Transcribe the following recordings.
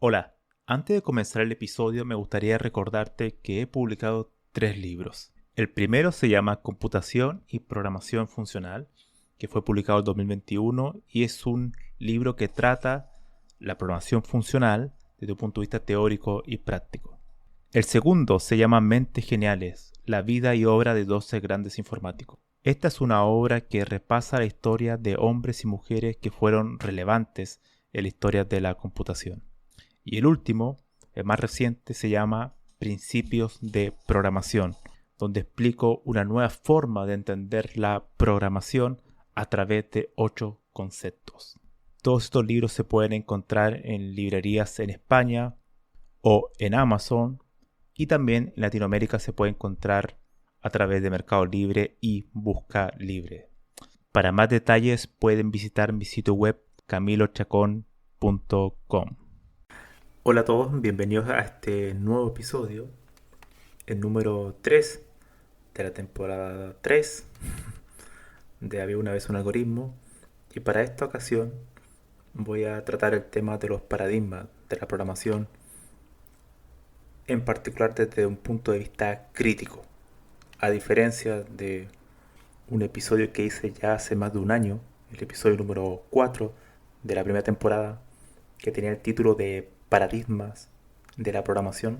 Hola, antes de comenzar el episodio me gustaría recordarte que he publicado 3 libros. El primero se llama Computación y Programación Funcional, que fue publicado en 2021 y es un libro que trata la programación funcional desde un punto de vista teórico y práctico. El segundo se llama Mentes Geniales, la vida y obra de 12 grandes informáticos. Esta es una obra que repasa la historia de hombres y mujeres que fueron relevantes en la historia de la computación. Y el último, el más reciente, se llama Principios de Programación, donde explico una nueva forma de entender la programación a través de 8 conceptos. Todos estos libros se pueden encontrar en librerías en España o en Amazon, y también en Latinoamérica se puede encontrar a través de Mercado Libre y Busca Libre. Para más detalles pueden visitar mi sitio web camilochacon.com. Hola a todos, bienvenidos a este nuevo episodio, el número 3 de la temporada 3 de Había una vez un algoritmo. Y para esta ocasión voy a tratar el tema de los paradigmas de la programación, en particular desde un punto de vista crítico. A diferencia de un episodio que hice ya hace más de un año, el episodio número 4 de la primera temporada, que tenía el título de Paradigmas de la programación,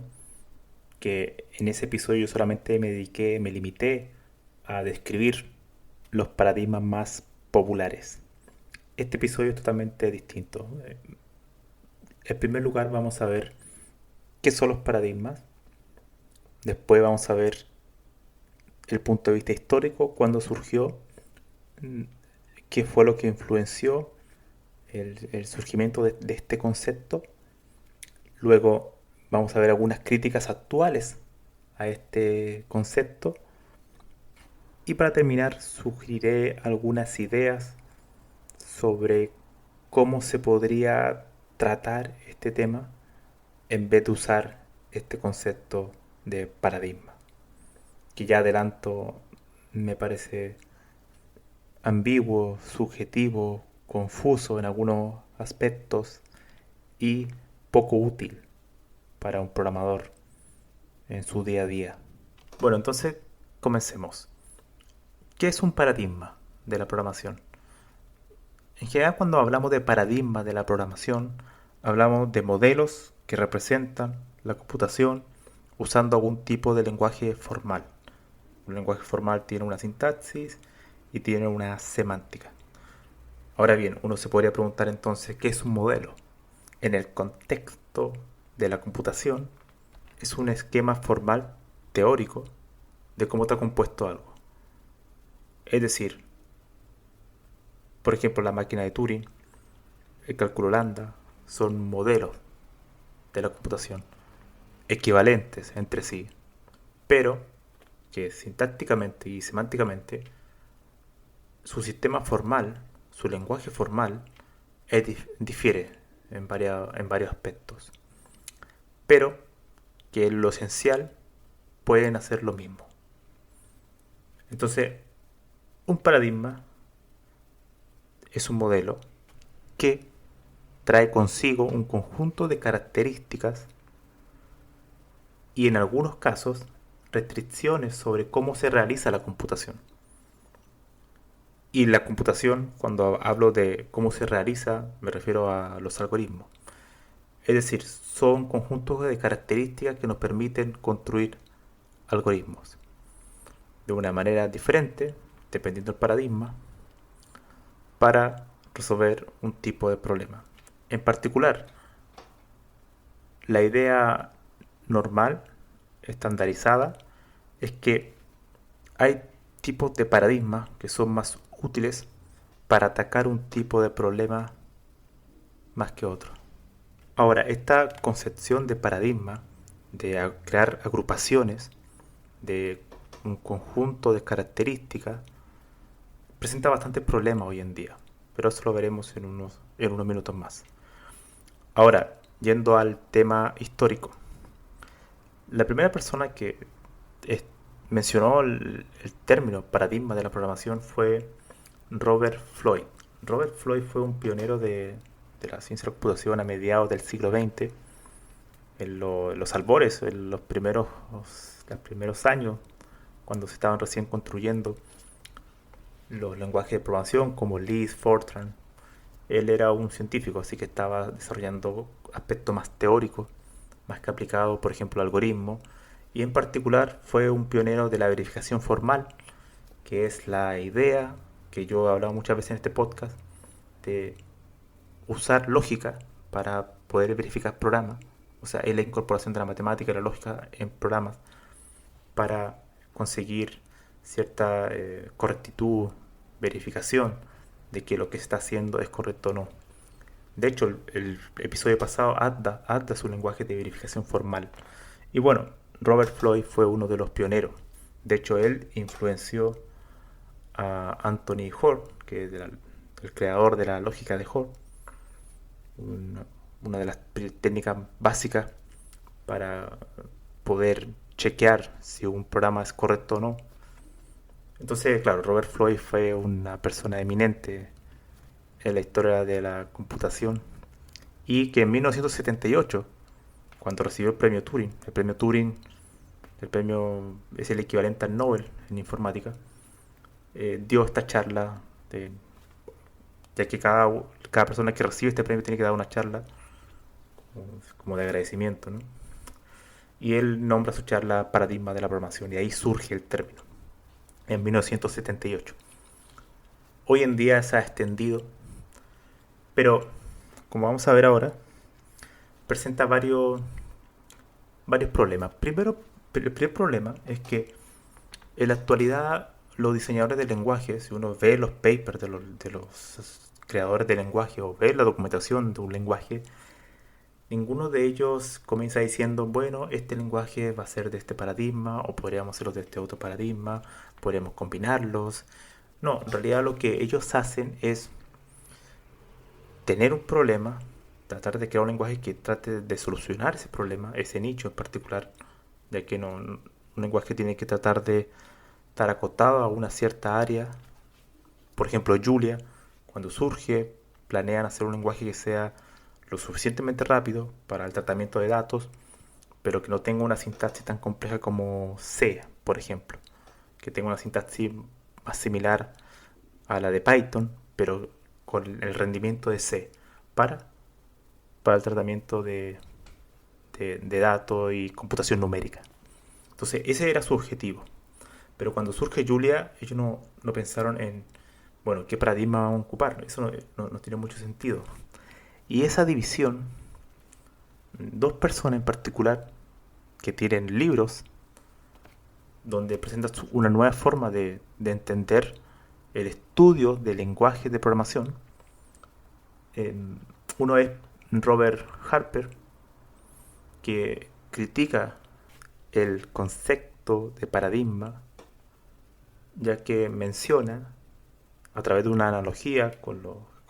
que en ese episodio yo solamente me limité a describir los paradigmas más populares. Este episodio es totalmente distinto. En primer lugar vamos a ver qué son los paradigmas. Después vamos a ver el punto de vista histórico, cuándo surgió, qué fue lo que influenció el surgimiento de este concepto. Luego vamos a ver algunas críticas actuales a este concepto. Y para terminar, sugeriré algunas ideas sobre cómo se podría tratar este tema en vez de usar este concepto de paradigma, que ya adelanto me parece ambiguo, subjetivo, confuso en algunos aspectos y poco útil para un programador en su día a día. Bueno, entonces comencemos. ¿Qué es un paradigma de la programación? En general, cuando hablamos de paradigma de la programación, hablamos de modelos que representan la computación usando algún tipo de lenguaje formal. Un lenguaje formal tiene una sintaxis y tiene una semántica. Ahora bien, uno se podría preguntar entonces, ¿qué es un modelo? En el contexto de la computación, es un esquema formal teórico de cómo está compuesto algo. Es decir, por ejemplo, la máquina de Turing, el cálculo lambda, son modelos de la computación, equivalentes entre sí, pero que sintácticamente y semánticamente su sistema formal, su lenguaje formal, difiere en varios aspectos, pero que en lo esencial pueden hacer lo mismo. Entonces, un paradigma es un modelo que trae consigo un conjunto de características y en algunos casos restricciones sobre cómo se realiza la computación. Y la computación, cuando hablo de cómo se realiza, me refiero a los algoritmos. Es decir, son conjuntos de características que nos permiten construir algoritmos de una manera diferente, dependiendo del paradigma, para resolver un tipo de problema. En particular, la idea normal, estandarizada, es que hay tipos de paradigmas que son más útiles para atacar un tipo de problema más que otro. Ahora, esta concepción de paradigma, de crear agrupaciones de un conjunto de características, presenta bastantes problemas hoy en día, pero eso lo veremos en unos minutos más. Ahora, yendo al tema histórico, la primera persona que mencionó el término paradigma de la programación fue Robert Floyd. Robert Floyd fue un pionero de la ciencia de la computación a mediados del siglo XX en los albores, en los primeros años, cuando se estaban recién construyendo los lenguajes de programación como Lisp, Fortran. Él era un científico, así que estaba desarrollando aspectos más teóricos, más que aplicados, por ejemplo, al algoritmo. Y en particular fue un pionero de la verificación formal, que es la idea que yo he hablado muchas veces en este podcast, de usar lógica para poder verificar programas. O sea, es la incorporación de la matemática y la lógica en programas para conseguir cierta correctitud, verificación de que lo que se está haciendo es correcto o no. De hecho, el episodio pasado adda es un lenguaje de verificación formal. Y bueno, Robert Floyd fue uno de los pioneros. De hecho, él influenció a Anthony Hoare, que es el creador de la lógica de Hoare, una, una de las técnicas básicas para poder chequear si un programa es correcto o no. Entonces, claro, Robert Floyd fue una persona eminente en la historia de la computación y que en 1978, cuando recibió el premio es el equivalente al Nobel en informática, dio esta charla, ya que cada persona que recibe este premio tiene que dar una charla como de agradecimiento, ¿no? Y él nombra su charla Paradigma de la Programación y ahí surge el término, en 1978. Hoy en día se ha extendido, pero como vamos a ver ahora, presenta varios problemas. Primero, el primer problema es que en la actualidad los diseñadores de lenguaje, si uno ve los papers de los creadores de lenguaje o ve la documentación de un lenguaje, ninguno de ellos comienza diciendo, bueno, este lenguaje va a ser de este paradigma o podríamos hacerlo de este otro paradigma, podríamos combinarlos. No, en realidad lo que ellos hacen es tener un problema, tratar de crear un lenguaje que trate de solucionar ese problema, ese nicho en particular, ya que un lenguaje tiene que tratar de estar acotado a una cierta área. Por ejemplo, Julia, cuando surge, planean hacer un lenguaje que sea lo suficientemente rápido para el tratamiento de datos, pero que no tenga una sintaxis tan compleja como C, por ejemplo, que tenga una sintaxis más similar a la de Python, pero con el rendimiento de C para, para el tratamiento de datos y computación numérica. Entonces, ese era su objetivo. Pero cuando surge Julia, ellos no pensaron en, bueno, ¿qué paradigma vamos a ocupar? Eso no tiene mucho sentido. Y esa división, dos personas en particular que tienen libros donde presentan una nueva forma de entender el estudio del lenguaje de programación. Uno es Robert Harper, que critica el concepto de paradigma, ya que menciona, a través de una analogía con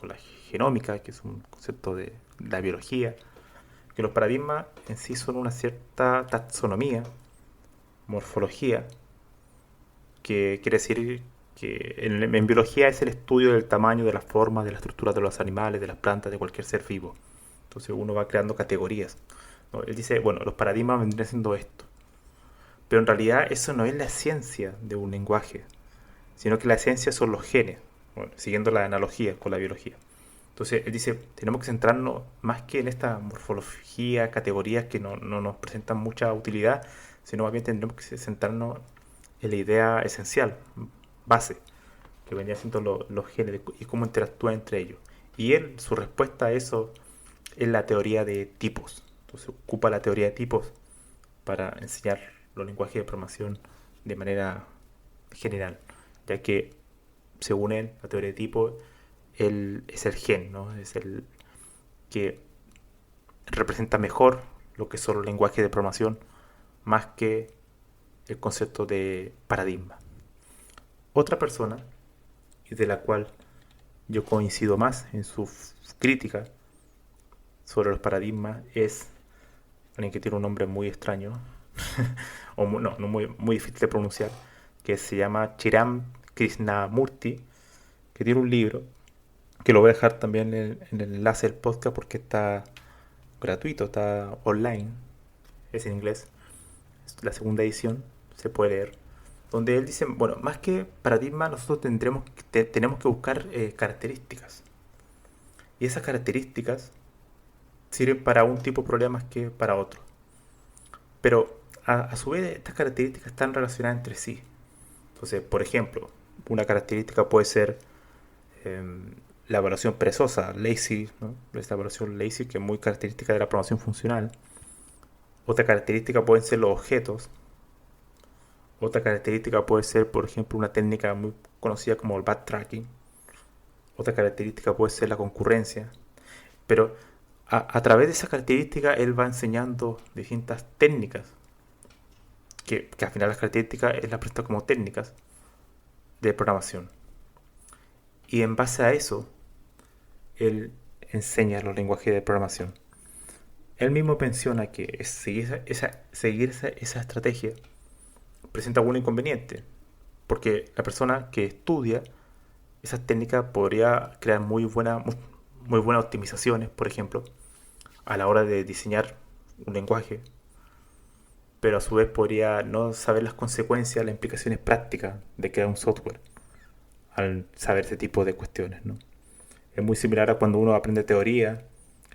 la genómica, que es un concepto de la biología, que los paradigmas en sí son una cierta taxonomía, morfología, que quiere decir que en biología es el estudio del tamaño, de las formas, de la estructura de los animales, de las plantas, de cualquier ser vivo. Entonces uno va creando categorías, ¿no? Él dice, bueno, los paradigmas vendrían siendo esto. Pero en realidad eso no es la ciencia de un lenguaje, sino que la ciencia son los genes, bueno, siguiendo la analogía con la biología. Entonces él dice, tenemos que centrarnos más que en esta morfología, categorías que no nos presentan mucha utilidad, sino más bien tendremos que centrarnos en la idea esencial, base, que venía siendo los genes y cómo interactúan entre ellos. Y él, su respuesta a eso es la teoría de tipos. Entonces ocupa la teoría de tipos para enseñar los lenguajes de programación de manera general, ya que según él, la teoría de tipos, él es el gen, ¿no? Es el que representa mejor lo que son los lenguajes de programación más que el concepto de paradigma. Otra persona, y de la cual yo coincido más en su crítica sobre los paradigmas, es alguien que tiene un nombre muy extraño, o no muy difícil de pronunciar, que se llama Chiram Krishnamurti, que tiene un libro, que lo voy a dejar también en el enlace del podcast porque está gratuito, está online, es en inglés, es la segunda edición, se puede leer, donde él dice, bueno, más que paradigma, nosotros tenemos que buscar características. Y esas características sirven para un tipo de problemas que para otro. Pero a su vez estas características están relacionadas entre sí. Entonces, por ejemplo, una característica puede ser eh, la evaluación perezosa, lazy, ¿no? Esta evaluación lazy que es muy característica de la programación funcional. Otra característica pueden ser los objetos. Otra característica puede ser, por ejemplo, una técnica muy conocida como el backtracking. Otra característica puede ser la concurrencia. Pero a través de esa característica él va enseñando distintas técnicas, que al final las características él las presenta como técnicas de programación. Y en base a eso, él enseña los lenguajes de programación. Él mismo menciona que seguir esa estrategia presenta algún inconveniente, porque la persona que estudia esas técnicas podría crear muy buenas optimizaciones, por ejemplo, a la hora de diseñar un lenguaje, pero a su vez podría no saber las consecuencias, las implicaciones prácticas de crear un software al saber ese tipo de cuestiones, ¿no? Es muy similar a cuando uno aprende teoría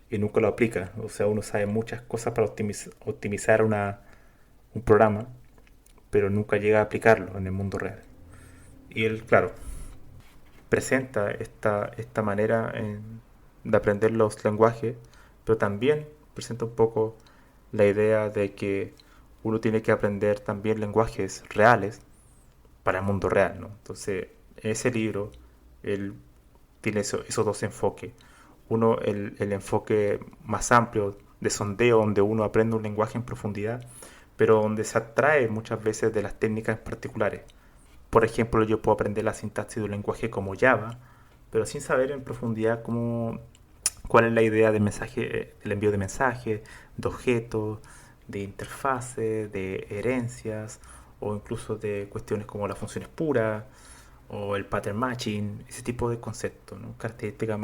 y nunca lo aplica. O sea, uno sabe muchas cosas para optimizar un programa, pero nunca llega a aplicarlo en el mundo real. Y él, claro, presenta esta manera de aprender los lenguajes, pero también presenta un poco la idea de que uno tiene que aprender también lenguajes reales para el mundo real, ¿no? Entonces, en ese libro, él tiene esos dos enfoques. Uno, el enfoque más amplio de sondeo, donde uno aprende un lenguaje en profundidad, pero donde se atrae muchas veces de las técnicas particulares. Por ejemplo, yo puedo aprender la sintaxis de un lenguaje como Java, pero sin saber en profundidad cuál es la idea del mensaje, del envío de mensajes, de objetos, de interfaces, de herencias, o incluso de cuestiones como las funciones puras, o el pattern matching, ese tipo de conceptos, ¿no? Características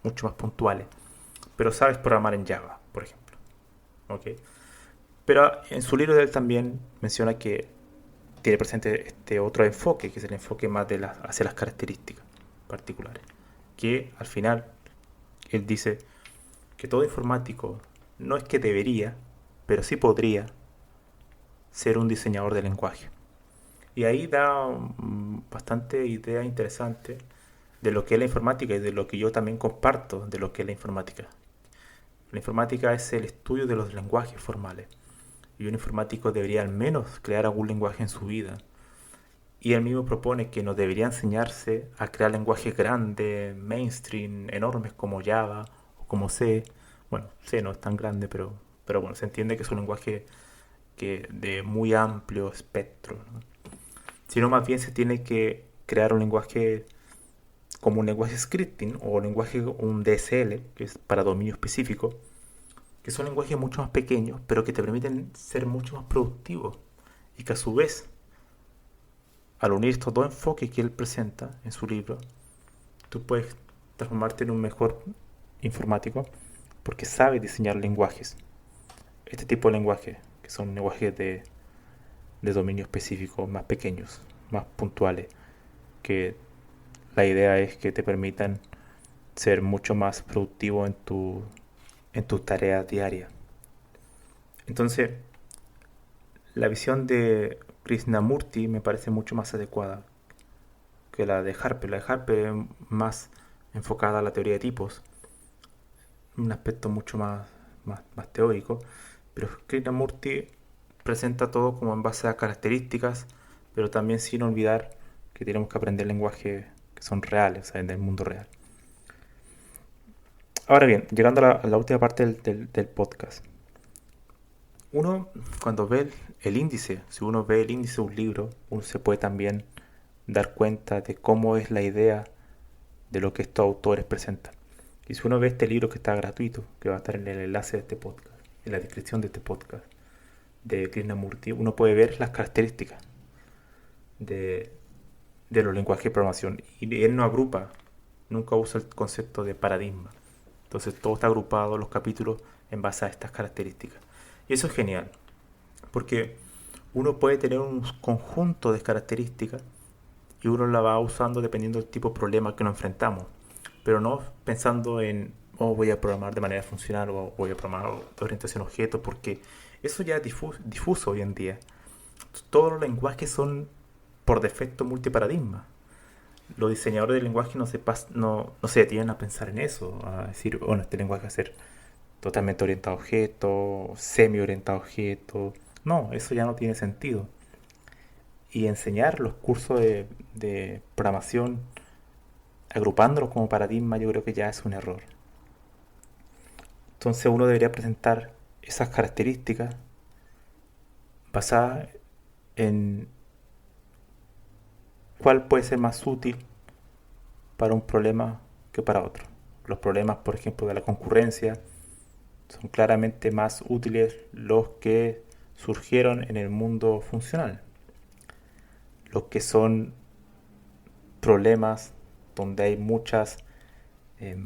mucho más puntuales. Pero sabes programar en Java, por ejemplo. ¿Ok? Pero en su libro él también menciona que tiene presente este otro enfoque, que es el enfoque más hacia las características particulares. Que al final él dice que todo informático no es que debería, pero sí podría ser un diseñador de lenguaje. Y ahí da bastante idea interesante de lo que es la informática y de lo que yo también comparto de lo que es la informática. La informática es el estudio de los lenguajes formales. Y un informático debería al menos crear algún lenguaje en su vida. Y él mismo propone que no debería enseñarse a crear lenguajes grandes, mainstream, enormes como Java o como C. Bueno, C no es tan grande, pero bueno, se entiende que es un lenguaje de muy amplio espectro, ¿no? Sino más bien se tiene que crear un lenguaje como un lenguaje scripting o un DSL, que es para dominio específico, que son lenguajes mucho más pequeños, pero que te permiten ser mucho más productivos y que a su vez, al unir estos dos enfoques que él presenta en su libro, tú puedes transformarte en un mejor informático porque sabes diseñar lenguajes. Este tipo de lenguajes, que son lenguajes de dominio específico, más pequeños, más puntuales, que la idea es que te permitan ser mucho más productivo en tu tarea diaria. Entonces, la visión de Krishnamurti me parece mucho más adecuada que la de Harper. La de Harper es más enfocada a la teoría de tipos, un aspecto mucho más teórico, pero Krishnamurti presenta todo como en base a características, pero también sin olvidar que tenemos que aprender lenguajes que son reales, o sea, en el mundo real. Ahora bien, llegando a la última parte del podcast. Uno, cuando ve el índice, si uno ve el índice de un libro, uno se puede también dar cuenta de cómo es la idea de lo que estos autores presentan. Y si uno ve este libro que está gratuito, que va a estar en el enlace de este podcast, en la descripción de este podcast, de Krishnamurti, uno puede ver las características de, de los lenguajes de programación. Y él no agrupa, nunca usa el concepto de paradigma. Entonces todo está agrupado, los capítulos, en base a estas características. Y eso es genial, porque uno puede tener un conjunto de características y uno la va usando dependiendo del tipo de problema que nos enfrentamos, pero no pensando en, oh, voy a programar de manera funcional o voy a programar de orientación a objetos, porque eso ya es difuso hoy en día. Todos los lenguajes son por defecto multiparadigmas. Los diseñadores de lenguaje no se detienen a pensar en eso, a decir, bueno, este lenguaje va a ser totalmente orientado a objetos, semi-orientado a objetos. No, eso ya no tiene sentido. Y enseñar los cursos de programación agrupándolos como paradigma yo creo que ya es un error. Entonces uno debería presentar esas características basadas en cuál puede ser más útil para un problema que para otro. Los problemas, por ejemplo, de la concurrencia son claramente más útiles los que surgieron en el mundo funcional. Los que son problemas donde hay muchas eh,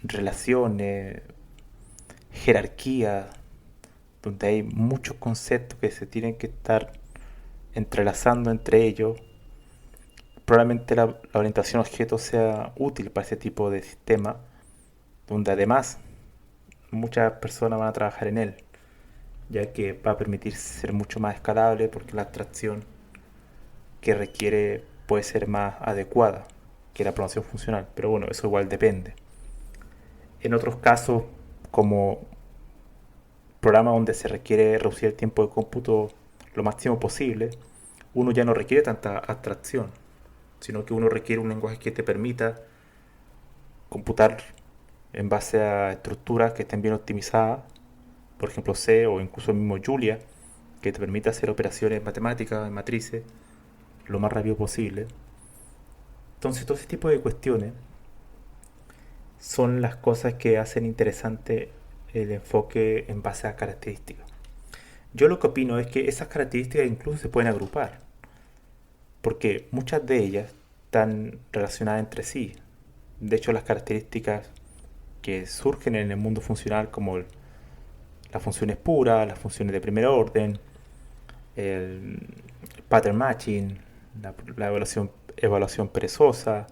relaciones, jerarquías, donde hay muchos conceptos que se tienen que estar entrelazando entre ellos, probablemente la orientación a objetos sea útil para ese tipo de sistema, donde además muchas personas van a trabajar en él, ya que va a permitir ser mucho más escalable porque la abstracción que requiere puede ser más adecuada que la programación funcional, pero bueno, eso igual depende. En otros casos, como programas donde se requiere reducir el tiempo de cómputo lo máximo posible, uno ya no requiere tanta abstracción, sino que uno requiere un lenguaje que te permita computar en base a estructuras que estén bien optimizadas, por ejemplo C o incluso el mismo Julia, que te permita hacer operaciones matemáticas, en matrices, lo más rápido posible. Entonces todo ese tipo de cuestiones son las cosas que hacen interesante el enfoque en base a características. Yo lo que opino es que esas características incluso se pueden agrupar, porque muchas de ellas están relacionadas entre sí. De hecho, las características que surgen en el mundo funcional, como las funciones puras, las funciones de primer orden, el pattern matching, la evaluación perezosa,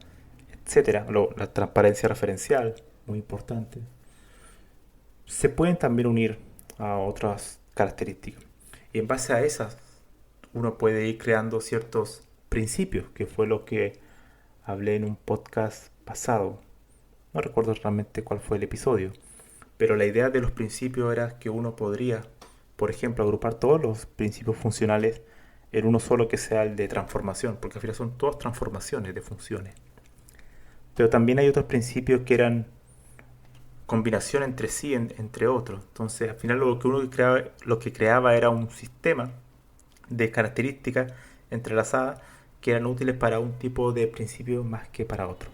etcétera, la transparencia referencial, muy importante, se pueden también unir a otras características. Y en base a esas, uno puede ir creando ciertos principios, que fue lo que hablé en un podcast pasado. No recuerdo realmente cuál fue el episodio, pero la idea de los principios era que uno podría, por ejemplo, agrupar todos los principios funcionales en uno solo que sea el de transformación, porque al final son todas transformaciones de funciones. Pero también hay otros principios que eran combinación entre sí, entre otros. Entonces, al final lo que creaba era un sistema de características entrelazadas que eran útiles para un tipo de principio más que para otro.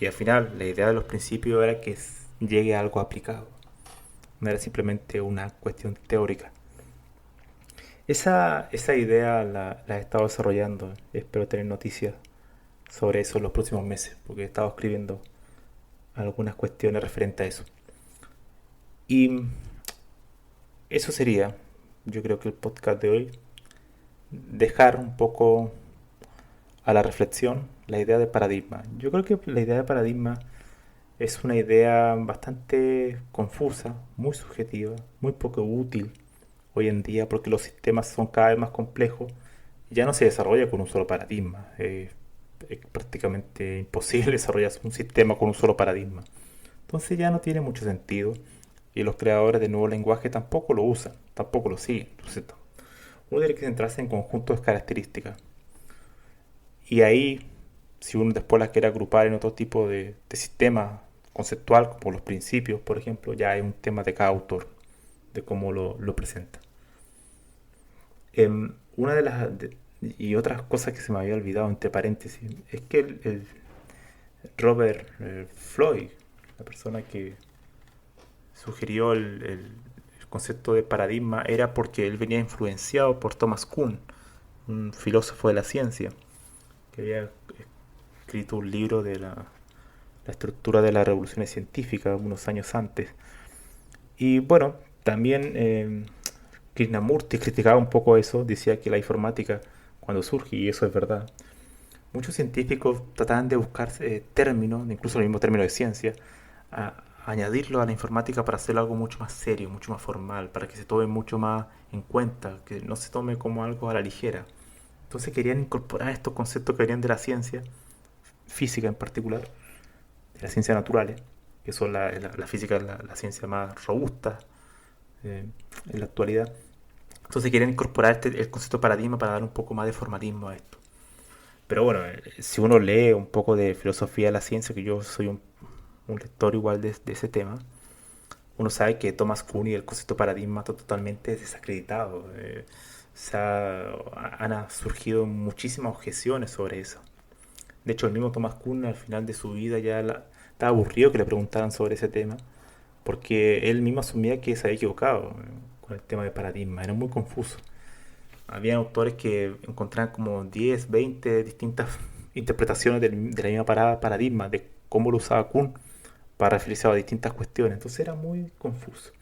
Y al final, la idea de los principios era que llegue a algo aplicado. No era simplemente una cuestión teórica. Esa idea la he estado desarrollando. Espero tener noticias sobre eso en los próximos meses, porque he estado escribiendo algunas cuestiones referentes a eso. Y eso sería, yo creo que el podcast de hoy, dejar un poco a la reflexión la idea de paradigma. Yo creo que la idea de paradigma es una idea bastante confusa, muy subjetiva, muy poco útil hoy en día porque los sistemas son cada vez más complejos y ya no se desarrolla con un solo paradigma. Es prácticamente imposible desarrollar un sistema con un solo paradigma. Entonces ya no tiene mucho sentido y los creadores de nuevo lenguaje tampoco lo usan, tampoco lo siguen. Entonces, uno tiene que centrarse en conjuntos de características. Y ahí, si uno después las quiere agrupar en otro tipo de sistema conceptual, como los principios, por ejemplo, ya hay un tema de cada autor, de cómo lo presenta. Una de y otras cosas que se me había olvidado, entre paréntesis, es que el Robert Floyd, la persona que sugirió el concepto de paradigma, era porque él venía influenciado por Thomas Kuhn, un filósofo de la ciencia, que había escrito un libro de la estructura de las revoluciones científicas unos años antes. Y bueno, También Krishnamurti criticaba un poco eso, decía que la informática, cuando surge, y eso es verdad, muchos científicos trataban de buscar términos, incluso el mismo término de ciencia, añadirlo a la informática para hacerlo algo mucho más serio, mucho más formal, para que se tome mucho más en cuenta, que no se tome como algo a la ligera. Entonces querían incorporar estos conceptos que venían de la ciencia, física en particular, de las ciencias naturales, que son la física, la ciencia más robusta eh, en la actualidad. Entonces querían incorporar el concepto de paradigma para dar un poco más de formalismo a esto. Pero bueno, si uno lee un poco de filosofía de la ciencia, que yo soy un lector igual de ese tema, uno sabe que Thomas Kuhn y el concepto de paradigma está totalmente desacreditado. Han surgido muchísimas objeciones sobre eso. De hecho, el mismo Thomas Kuhn al final de su vida estaba aburrido que le preguntaran sobre ese tema, porque él mismo asumía que se había equivocado con el tema de paradigma, era muy confuso. Había autores que encontraban como 10 20 distintas interpretaciones de la misma paradigma, de cómo lo usaba Kuhn para referirse a distintas cuestiones. Entonces era muy confuso.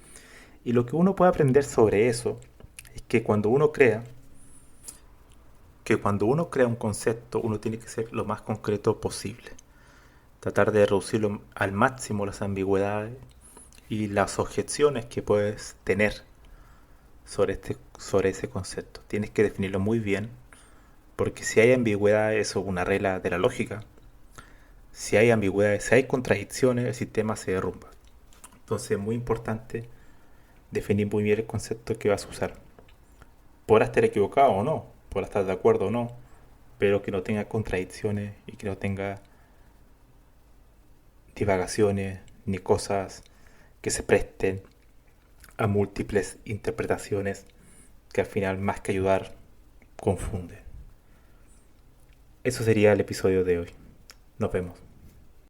Y lo que uno puede aprender sobre eso es que cuando uno crea un concepto, uno tiene que ser lo más concreto posible. Tratar de reducirlo al máximo las ambigüedades y las objeciones que puedes tener sobre ese concepto. Tienes que definirlo muy bien, porque si hay ambigüedad, eso es una regla de la lógica. Si hay ambigüedades, si hay contradicciones, el sistema se derrumba. Entonces es muy importante definir muy bien el concepto que vas a usar. Podrás estar equivocado o no, podrás estar de acuerdo o no, pero que no tenga contradicciones y que no tenga divagaciones ni cosas que se presten a múltiples interpretaciones que al final, más que ayudar, confunden. Eso sería el episodio de hoy. Nos vemos.